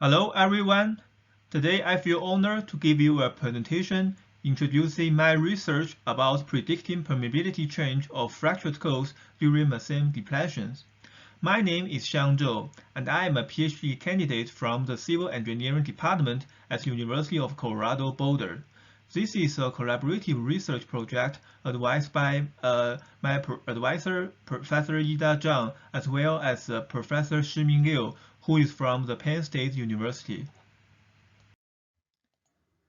Hello everyone. Today I feel honored to give you a presentation introducing my research about predicting permeability change of fractured coals during methane depletions. My name is Xiang Zhou, and I am a PhD candidate from the Civil Engineering Department at University of Colorado Boulder. This is a collaborative research project advised by my advisor, Professor Ida Zhang, as well as Professor Shiming Liu, who is from the Penn State University.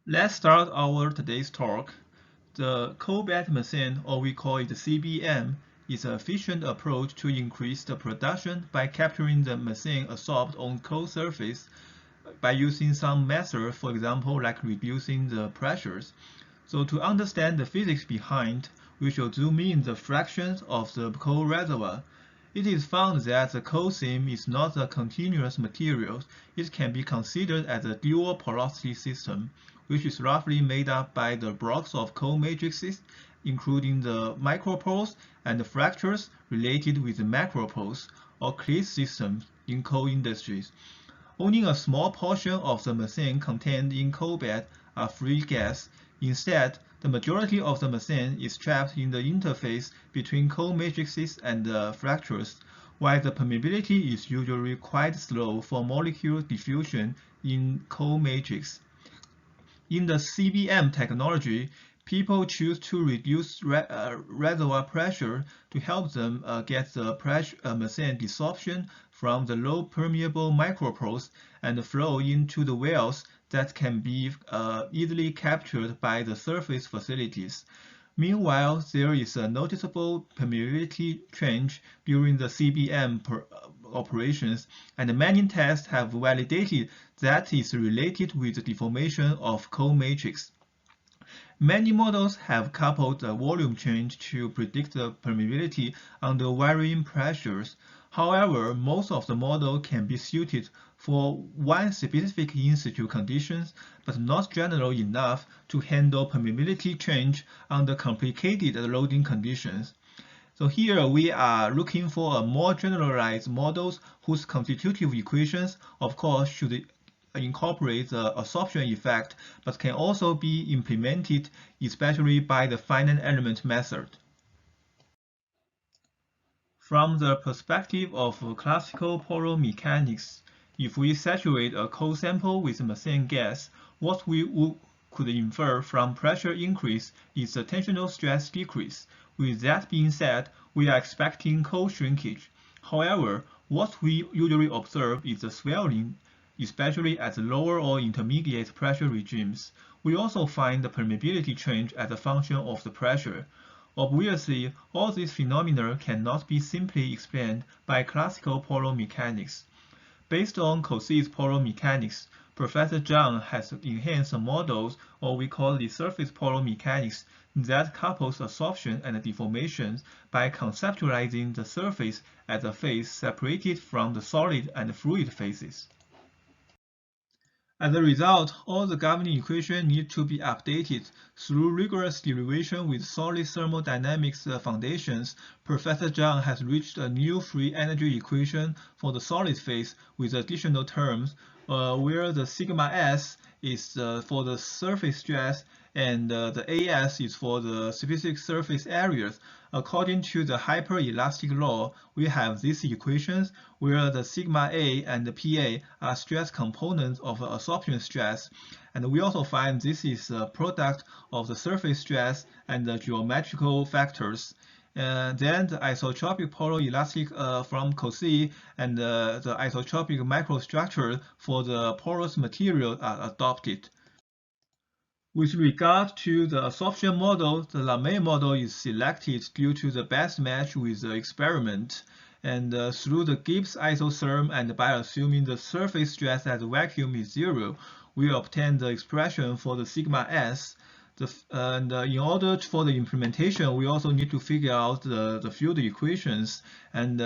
Let's start our today's talk. The coal bed methane, or we call it CBM, is an efficient approach to increase the production by capturing the methane absorbed on coal surface by using some method, for example, like reducing the pressures. So to understand the physics behind, we should zoom in the fractions of the coal reservoir. It is found that the coal seam is not a continuous material. It can be considered as a dual porosity system, which is roughly made up by the blocks of coal matrices, including the micropores and the fractures related with the macropores, or cliff systems in coal industries. Only a small portion of the methane contained in coal bed are free gas. Instead, the majority of the methane is trapped in the interface between coal matrices and the fractures, while the permeability is usually quite slow for molecule diffusion in coal matrix. In the CBM technology, people choose to reduce reservoir pressure to help them get the methane desorption from the low permeable micropores and flow into the wells that can be easily captured by the surface facilities. Meanwhile, there is a noticeable permeability change during the CBM operations, and many tests have validated that is related with the deformation of coal matrix. Many models have coupled the volume change to predict the permeability under varying pressures. However, most of the models can be suited for one specific in-situ conditions, but not general enough to handle permeability change under complicated loading conditions. So here we are looking for a more generalized models whose constitutive equations, of course, should incorporate the absorption effect, but can also be implemented, especially by the finite element method. From the perspective of classical polar mechanics, if we saturate a coal sample with methane gas, what we could infer from pressure increase is the tensional stress decrease. With that being said, we are expecting coal shrinkage. However, what we usually observe is the swelling, especially at lower or intermediate pressure regimes. We also find the permeability change as a function of the pressure. Obviously, all these phenomena cannot be simply explained by classical polar mechanics. Based on Cose's polar mechanics, Professor Zhang has enhanced models, or we call it surface polar mechanics, that couples absorption and deformation by conceptualizing the surface as a phase separated from the solid and fluid phases. As a result, all the governing equations need to be updated. Through rigorous derivation with solid thermodynamics foundations, Professor Zhang has reached a new free energy equation for the solid phase with additional terms, where the sigma s is for the surface stress and the AS is for the specific surface areas. According to the hyperelastic law, we have these equations where the sigma A and the PA are stress components of absorption stress. And we also find this is a product of the surface stress and the geometrical factors. Then the isotropic polar elastic from Cose and the isotropic microstructure for the porous material are adopted. With regard to the absorption model, the Lamé model is selected due to the best match with the experiment. And through the Gibbs isotherm and by assuming the surface stress at vacuum is zero, we obtain the expression for the sigma s. In order for the implementation, we also need to figure out the field equations. And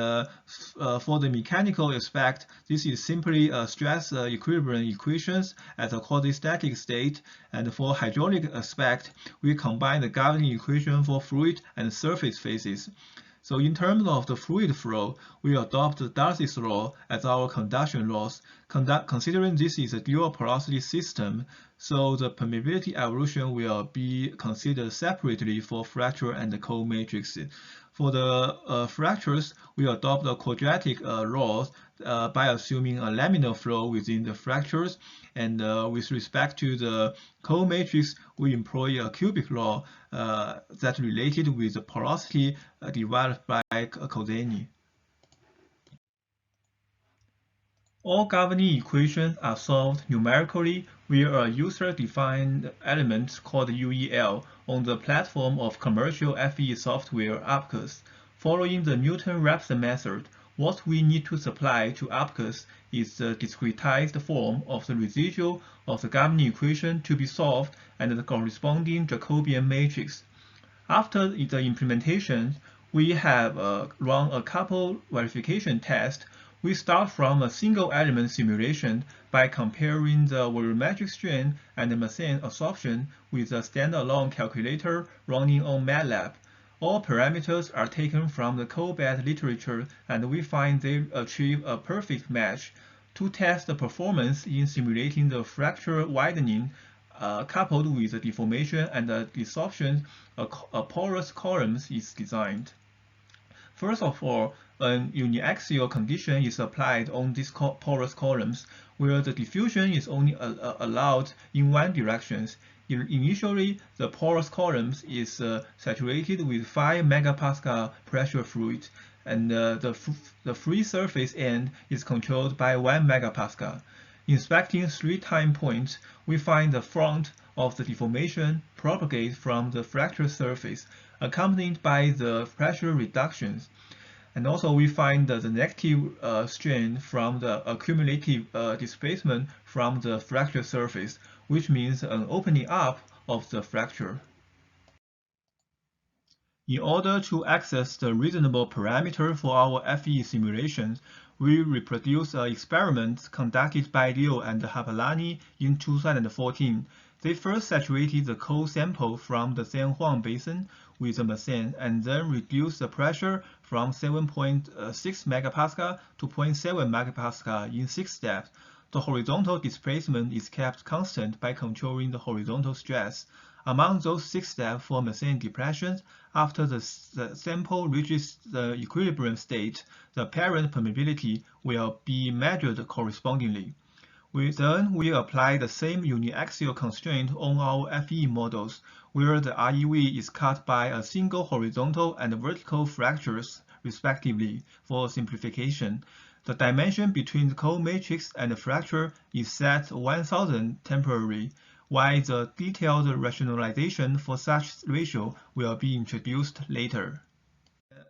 for the mechanical aspect, this is simply a stress equilibrium equations at a quasi-static state. And for hydraulic aspect, we combine the governing equation for fluid and surface phases. So in terms of the fluid flow, we adopt Darcy's law as our conduction laws. Considering this is a dual porosity system, so the permeability evolution will be considered separately for fracture and the cold matrix. For the fractures, we adopt the quadratic laws by assuming a laminar flow within the fractures, and with respect to the cold matrix, we employ a cubic law that related with the porosity developed by Kozeny. All governing equations are solved numerically via a user-defined element called UEL on the platform of commercial FE software Abacus. Following the Newton-Raphson method, what we need to supply to Abacus is the discretized form of the residual of the governing equation to be solved and the corresponding Jacobian matrix. After the implementation, we have run a couple verification tests. We start from a single element simulation by comparing the volumetric strain and the methane absorption with a standalone calculator running on MATLAB. All parameters are taken from the cold bed literature, and we find they achieve a perfect match. To test the performance in simulating the fracture widening, coupled with the deformation and the desorption, a porous column is designed. First of all, an uniaxial condition is applied on these porous columns, where the diffusion is only allowed in one direction. Initially, the porous column is saturated with 5 megapascal pressure fluid, and the free surface end is controlled by 1 megapascal. Inspecting 3 time points, we find the front of the deformation propagate from the fracture surface, accompanied by the pressure reductions. And also we find the negative strain from the accumulative displacement from the fracture surface, which means an opening up of the fracture. In order to access the reasonable parameter for our FE simulations, we reproduce an experiment conducted by Liu and Hapalani in 2014. They first saturated the cold sample from the San Juan Basin with the methane and then reduced the pressure from 7.6 megapascal to 0.7 megapascal in 6 steps. The horizontal displacement is kept constant by controlling the horizontal stress. Among those 6 steps for methane depression, after the sample reaches the equilibrium state, the parent permeability will be measured correspondingly. We apply the same uniaxial constraint on our FE models, where the REV is cut by a single horizontal and vertical fractures, respectively, for simplification. The dimension between the cold matrix and the fracture is set 1000 temporarily, while the detailed rationalization for such ratio will be introduced later.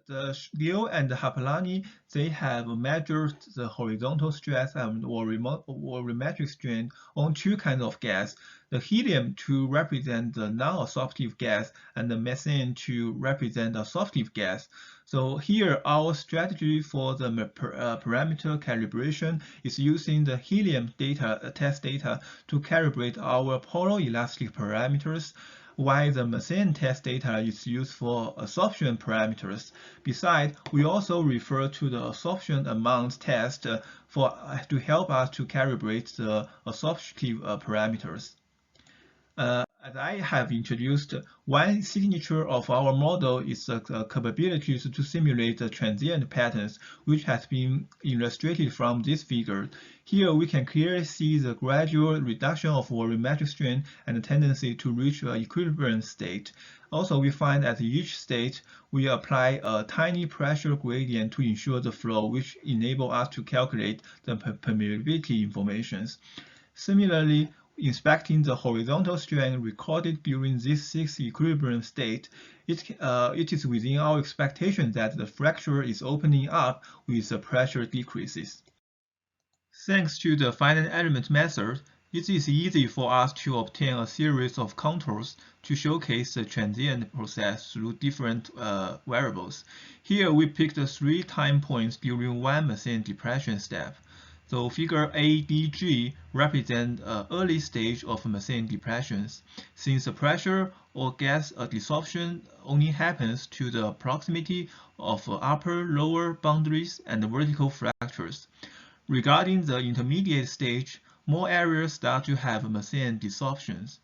The Liu and Hapalani, they have measured the horizontal stress and volumetric strain on 2 kinds of gas, the helium to represent the non-absorptive gas and the methane to represent the absorptive gas. So here our strategy for the parameter calibration is using the helium data, test data to calibrate our poloelastic parameters, while the methane test data is used for absorption parameters. Besides, we also refer to the absorption amount test to help us to calibrate the absorptive parameters. As I have introduced, one signature of our model is the capability to simulate the transient patterns, which has been illustrated from this figure. Here we can clearly see the gradual reduction of volumetric strain and the tendency to reach an equilibrium state. Also, we find at each state, we apply a tiny pressure gradient to ensure the flow, which enable us to calculate the permeability informations. Similarly, inspecting the horizontal strain recorded during this 6 equilibrium state, it is within our expectation that the fracture is opening up with the pressure decreases. Thanks to the finite element method, it is easy for us to obtain a series of contours to showcase the transient process through different variables. Here we picked 3 time points during one methane depression step. So figure ADG represents an early stage of methane depressions, since the pressure or gas desorption only happens to the proximity of upper, lower boundaries, and vertical fractures. Regarding the intermediate stage, more areas start to have methane desorptions.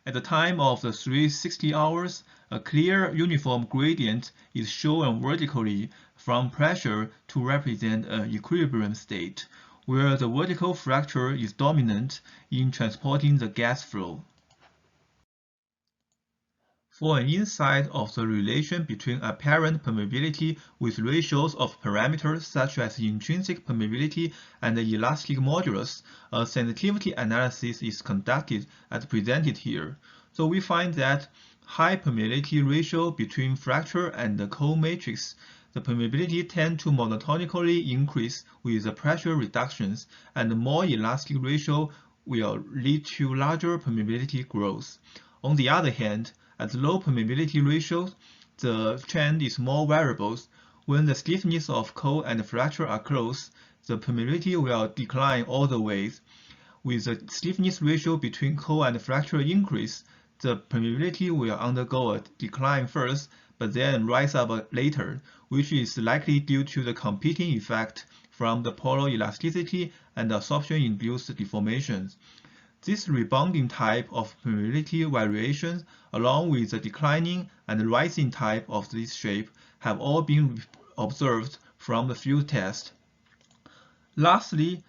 At the time of the 360 hours, a clear uniform gradient is shown vertically from pressure to represent an equilibrium state, where the vertical fracture is dominant in transporting the gas flow. For an insight of the relation between apparent permeability with ratios of parameters such as intrinsic permeability and the elastic modulus, a sensitivity analysis is conducted as presented here. So we find that high permeability ratio between fracture and the cold matrix, the permeability tend to monotonically increase with the pressure reductions, and the more elastic ratio will lead to larger permeability growth. On the other hand, at low permeability ratios, the trend is more variable. When the stiffness of core and fracture are close, the permeability will decline all the way. With the stiffness ratio between core and fracture increase, the permeability will undergo a decline first, but then rise up later, which is likely due to the competing effect from the polar elasticity and absorption-induced deformations. This rebounding type of permeability variations, along with the declining and rising type of this shape, have all been observed from the field test. Lastly,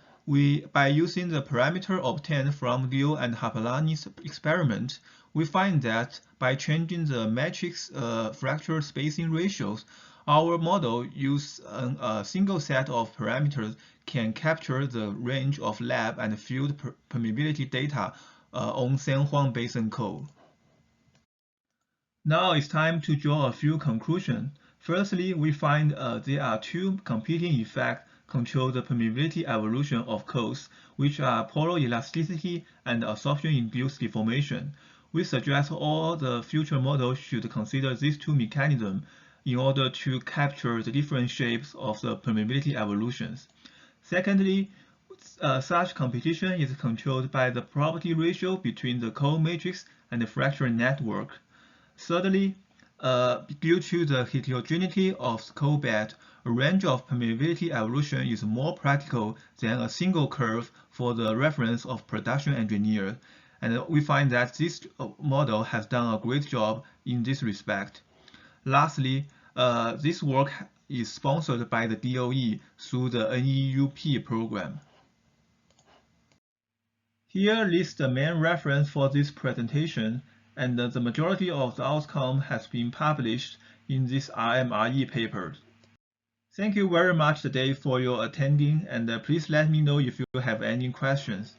by using the parameter obtained from Liu and Harpalani's experiment, we find that by changing the matrix fracture spacing ratios, our model uses a single set of parameters can capture the range of lab and field permeability data on San Juan Basin core. Now it's time to draw a few conclusions. Firstly, we find there are two competing effects control the permeability evolution of cores, which are polar elasticity and absorption-induced deformation. We suggest all the future models should consider these two mechanisms in order to capture the different shapes of the permeability evolutions. Secondly, such competition is controlled by the probability ratio between the core matrix and the fracture network. Thirdly, due to the heterogeneity of core bed, a range of permeability evolution is more practical than a single curve for the reference of production engineers, and we find that this model has done a great job in this respect. Lastly, this work is sponsored by the DOE through the NEUP program. Here lists the main reference for this presentation, and the majority of the outcome has been published in this RMRE paper. Thank you very much today for your attending, and please let me know if you have any questions.